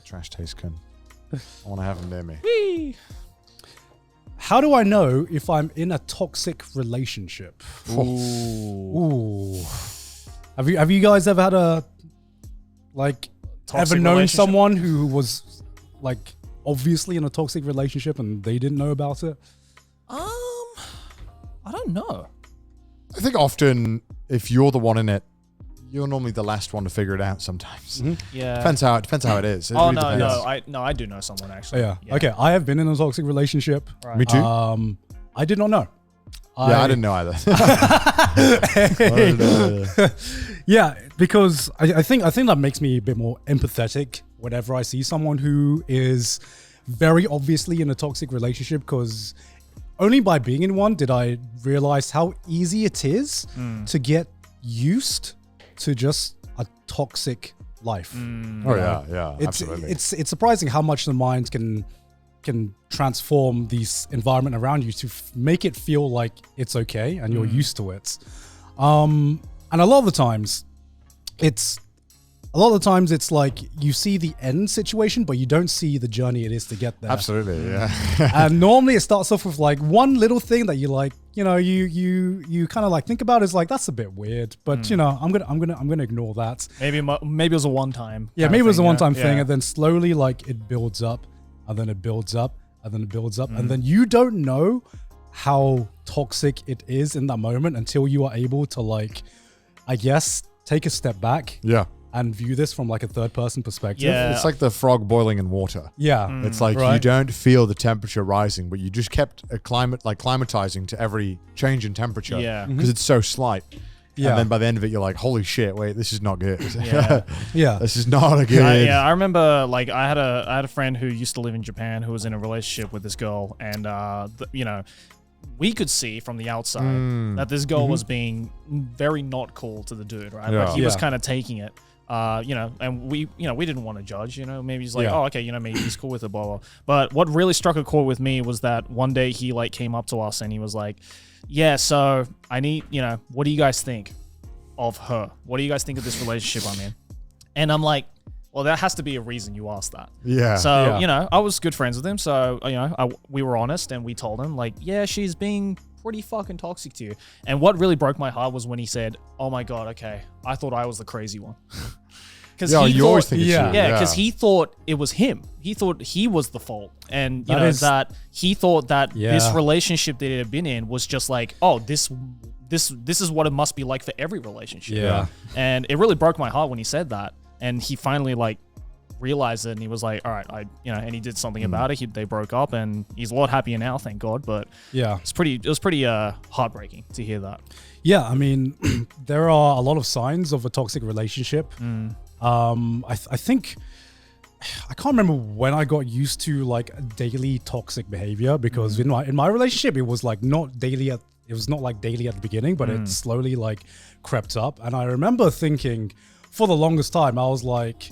Trash taste cunt. I want to have him near me. Whee! How do I know if I'm in a toxic relationship? Ooh. Have you guys ever had a Toxic ever known relationship? someone who was like obviously in a toxic relationship and they didn't know about it? I don't know. I think often if you're the one in it, you're normally the last one to figure it out sometimes. Yeah. Depends how it is. It Oh really no, depends. I do know someone actually. Yeah. Okay. I have been in a toxic relationship. Right. Me too. I did not know. I didn't know either. Yeah, because I think that makes me a bit more empathetic whenever I see someone who is very obviously in a toxic relationship, because only by being in one did I realize how easy it is to get used to just a toxic life. Oh yeah, absolutely. It's surprising how much the mind can transform this environment around you to make it feel like it's okay and you're used to it. And a lot of the times it's like you see the end situation, but you don't see the journey it is to get there. Absolutely, yeah. And normally it starts off with like one little thing that you like, you kind of like think about is like, that's a bit weird, but I'm gonna ignore that. Maybe it was a one time. Yeah, maybe it was a one-time thing, and then slowly like it builds up, and then it builds up, and then it builds up, and then you don't know how toxic it is in that moment until you are able to like, I guess, take a step back. Yeah. And view this from like a third person perspective. Yeah. It's like the frog boiling in water. Yeah. It's like you don't feel the temperature rising, but you just kept climatizing to every change in temperature. Yeah. Because it's so slight. Yeah. And then by the end of it, you're like, holy shit, wait, this is not good. Yeah. Yeah. This is not a good. Yeah, I remember like I had a friend who used to live in Japan who was in a relationship with this girl, and we could see from the outside that this girl was being very not cool to the dude, right? Yeah. Like he was Yeah. kind of taking it. And we didn't want to judge, maybe he's like, Yeah. oh, okay, maybe he's cool with it, blah, blah. But what really struck a chord with me was that one day he like came up to us and he was like, yeah, so I need, what do you guys think of her? What do you guys think of this relationship I'm in? And I'm like, well, there has to be a reason you asked that. Yeah. So, Yeah. I was good friends with him. So, we were honest and we told him like, yeah, she's being pretty fucking toxic to you. And what really broke my heart was when he said, oh my God, okay, I thought I was the crazy one. Because you always think it's you. Yeah, because he thought it was him. He thought he was the fault. And, that he thought that this relationship that he had been in was just like, oh, this is what it must be like for every relationship. Yeah. And it really broke my heart when he said that. And he finally like realized it, and he was like, all right, and he did something about it. They broke up, and he's a lot happier now, thank God. But Yeah. it was pretty heartbreaking to hear that. Yeah. I mean, there are a lot of signs of a toxic relationship. I think I can't remember when I got used to like daily toxic behavior, because in my relationship it was like not daily at the beginning, but it slowly like crept up. And I remember thinking for the longest time I was like,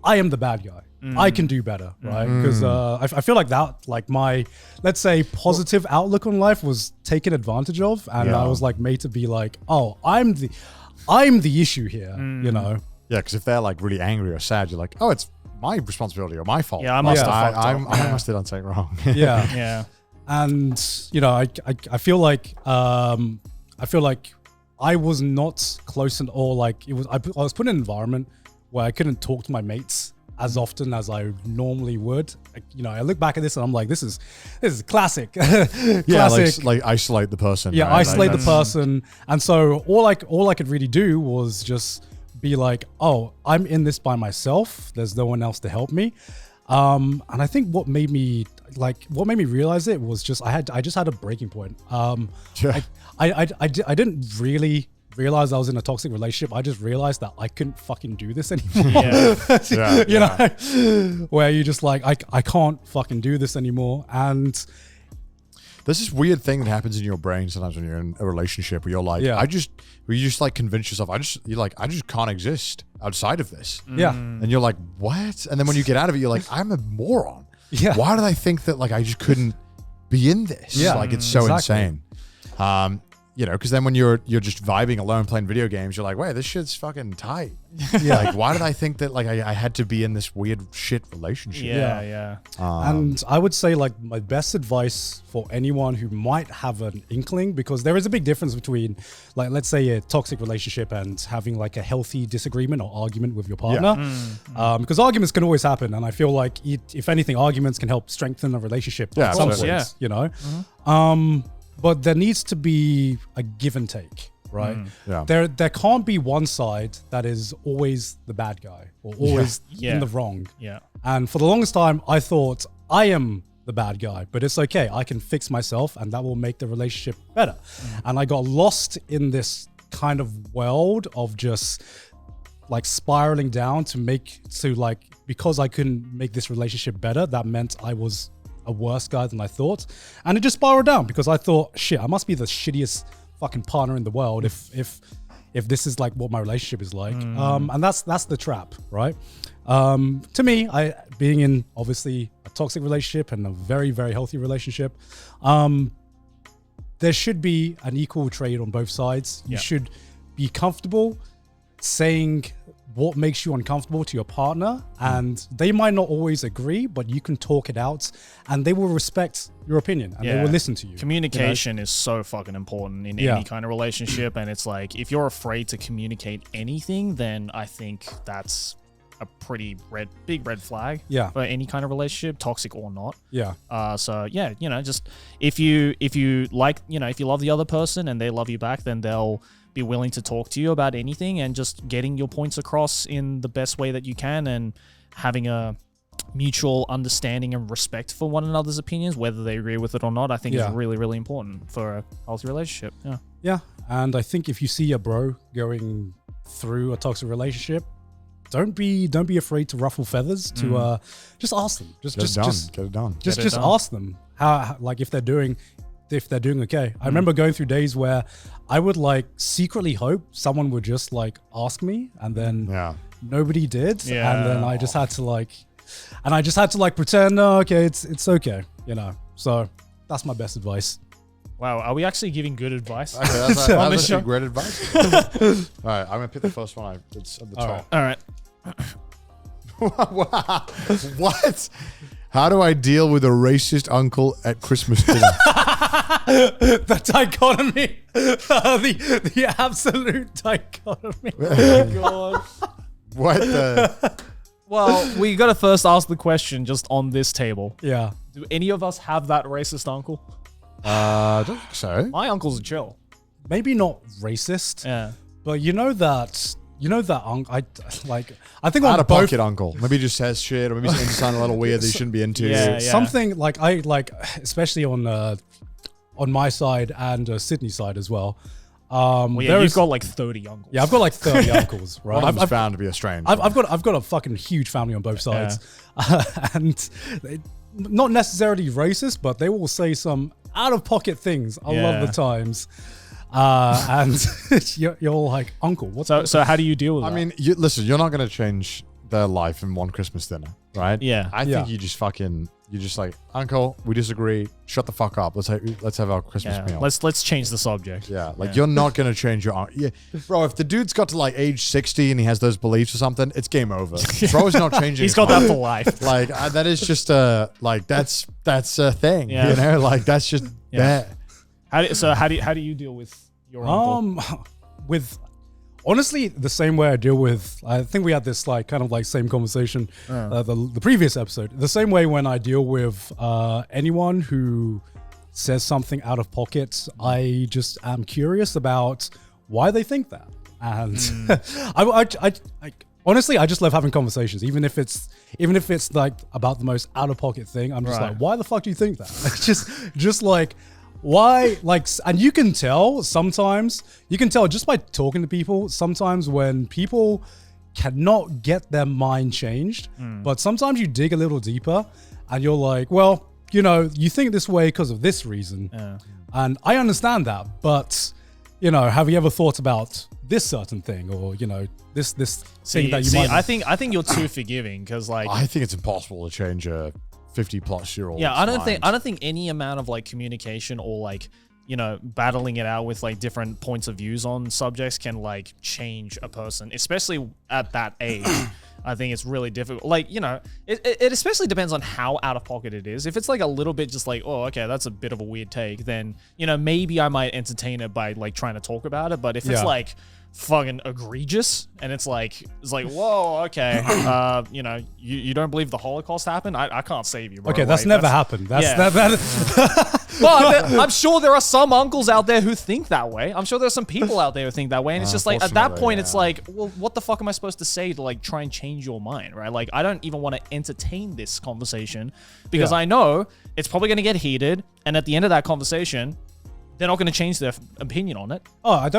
I am the bad guy. I can do better, right? Because I feel like that, like my, let's say, positive outlook on life was taken advantage of, and I was like made to be like, oh, I'm the issue here, Yeah, because if they're like really angry or sad, you're like, oh, it's my responsibility or my fault. Yeah, I must have fucked up. I must have done something wrong. Yeah. Yeah. And I feel like I was not close at all. Like I was put in an environment where I couldn't talk to my mates as often as I normally would. I look back at this and I'm like, this is classic. Yeah, like isolate the person. Yeah, right? isolate the person. And so all I could really do was just be like, oh, I'm in this by myself. There's no one else to help me. And I think what made me realize it was just I just had a breaking point. I didn't really realize I was in a toxic relationship. I just realized that I couldn't fucking do this anymore. Where you just like, I can't fucking do this anymore. And there's this weird thing that happens in your brain sometimes when you're in a relationship where you're like, you just like convince yourself, I just can't exist outside of this. Yeah. And you're like, what? And then when you get out of it, you're like, I'm a moron. Yeah. Why did I think that like I just couldn't be in this? Yeah. Like it's so insane. you know, because then when you're just vibing alone playing video games, you're like, wait, this shit's fucking tight. Yeah. Like, why did I think that like I had to be in this weird shit relationship? Yeah. And I would say like my best advice for anyone who might have an inkling, because there is a big difference between like, let's say a toxic relationship and having like a healthy disagreement or argument with your partner. Because arguments can always happen. And I feel like if anything, arguments can help strengthen a relationship at some point, you know? But there needs to be a give and take, right? There can't be one side that is always the bad guy or always in the wrong. And for the longest time, I thought I am the bad guy, but it's okay. I can fix myself and that will make the relationship better. And I got lost in this kind of world of just like spiraling down because I couldn't make this relationship better, that meant I was a worse guy than I thought. And it just spiraled down because I thought, shit, I must be the shittiest fucking partner in the world if this is like what my relationship is like. And that's the trap, right? To me, being in obviously a toxic relationship and a very, very healthy relationship, there should be an equal trade on both sides. You should be comfortable saying what makes you uncomfortable to your partner, and they might not always agree, but you can talk it out and they will respect your opinion and they will listen to you. Communication is so fucking important in any kind of relationship. And it's like, if you're afraid to communicate anything, then I think that's a pretty big red flag for any kind of relationship, toxic or not. So yeah, you know, just if you like, you know, if you love the other person and they love you back, then they'll be willing to talk to you about anything, and just getting your points across in the best way that you can, and having a mutual understanding and respect for one another's opinions, whether they agree with it or not, I think is really, really important for a healthy relationship. Yeah. And I think if you see a bro going through a toxic relationship, don't be afraid to ruffle feathers. To just ask them. Just get it done. Just ask them how like if they're doing okay. I remember going through days where I would like secretly hope someone would just like ask me, and then nobody did. And then I just had to like pretend, no, okay, it's okay, you know. So that's my best advice. Wow, are we actually giving good advice? Okay, that's actually great advice. All right, I'm gonna pick the first one. It's at the top. All right. What? How do I deal with a racist uncle at Christmas dinner? The dichotomy. The absolute dichotomy. Oh, God. What the? Well, we got to first ask the question just on this table. Yeah. Do any of us have that racist uncle? I don't think so. My uncle's a chill. Maybe not racist. Yeah. But you know that uncle. I think out of pocket uncle. Maybe he just says shit, or maybe he's into something a little weird that he shouldn't be into. Yeah. Something like especially on my side and Sydney's side as well. You've got like 30 uncles. Yeah, I've got like 30 uncles, right? I've found to be a strange. I've got a fucking huge family on both sides, and not necessarily racist, but they will say some out of pocket things a lot of the times. And you're all like, uncle, what's so how do you deal with that? I mean, listen, you're not going to change their life in one Christmas dinner, right? Yeah. I think you just like, uncle, we disagree. Shut the fuck up. Let's have our Christmas meal. Let's change the subject. Yeah. Like you're not going to change your uncle. Yeah. Bro, if the dude's got to like age 60 and he has those beliefs or something, it's game over. Bro is not changing. He's got that for life. Like that is just that's a thing, you know? Like that's just there. How do you deal with your uncle? Honestly, the same way I deal with, I think we had this like kind of like same conversation the previous episode. The same way when I deal with anyone who says something out of pocket, I just am curious about why they think that. And I honestly, I just love having conversations, even if it's like about the most out of pocket thing. I'm just like, why the fuck do you think that? just like. Why, like, and you can tell just by talking to people, sometimes when people cannot get their mind changed, but sometimes you dig a little deeper and you're like, well, you know, you think this way because of this reason. And I understand that, but, you know, have you ever thought about this certain thing, or, you know, this thing that you might... I think you're too forgiving, because like... I think it's impossible to change a 50-plus-year-old. Yeah, I don't think any amount of like communication or like you know, battling it out with like different points of views on subjects can like change a person, especially at that age. I think it's really difficult. Like, you know, it especially depends on how out of pocket it is. If it's like a little bit just like, oh, okay, that's a bit of a weird take, then, you know, maybe I might entertain it by like trying to talk about it. But if it's like fucking egregious and it's like whoa, okay, you know, you don't believe the Holocaust happened? I can't save you, bro. Okay, that's never happened. But I'm sure there are some uncles out there who think that way. I'm sure there's some people out there who think that way, and it's just like at that point, it's like, well, what the fuck am I supposed to say to like try and change your mind, right? Like, I don't even want to entertain this conversation because I know it's probably going to get heated, and at the end of that conversation, they're not going to change their opinion on it. Oh, I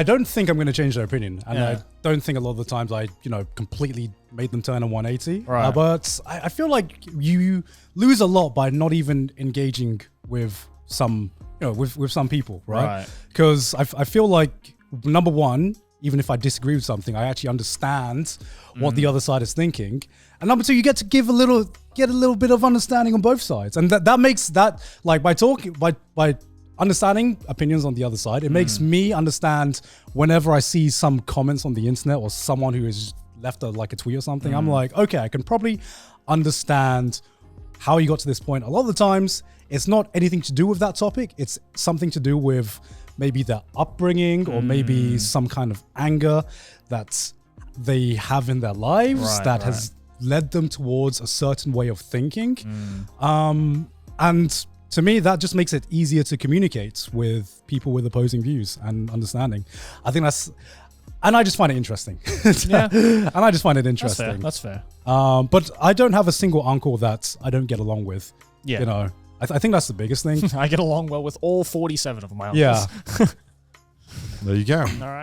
don't think I'm going to change their opinion, and I don't think a lot of the times I, you know, completely made them turn a 180. Right. But I feel like you lose a lot by not even engaging with some, you know, with some people, right? Because I feel like, number one, even if I disagree with something, I actually understand what the other side is thinking, and number two, you get to get a little bit of understanding on both sides, and that makes that, like, by understanding opinions on the other side, it makes me understand whenever I see some comments on the internet or someone who has left a tweet or something. I'm like, okay, I can probably understand how you got to this point. A lot of the times, it's not anything to do with that topic. It's something to do with maybe their upbringing or maybe some kind of anger that they have in their lives has led them towards a certain way of thinking. And to me, that just makes it easier to communicate with people with opposing views and understanding. I think and I just find it interesting. And I just find it interesting. That's fair. But I don't have a single uncle that I don't get along with. Yeah. You know, I think that's the biggest thing. I get along well with all 47 of my uncles. Yeah. There you go. All right.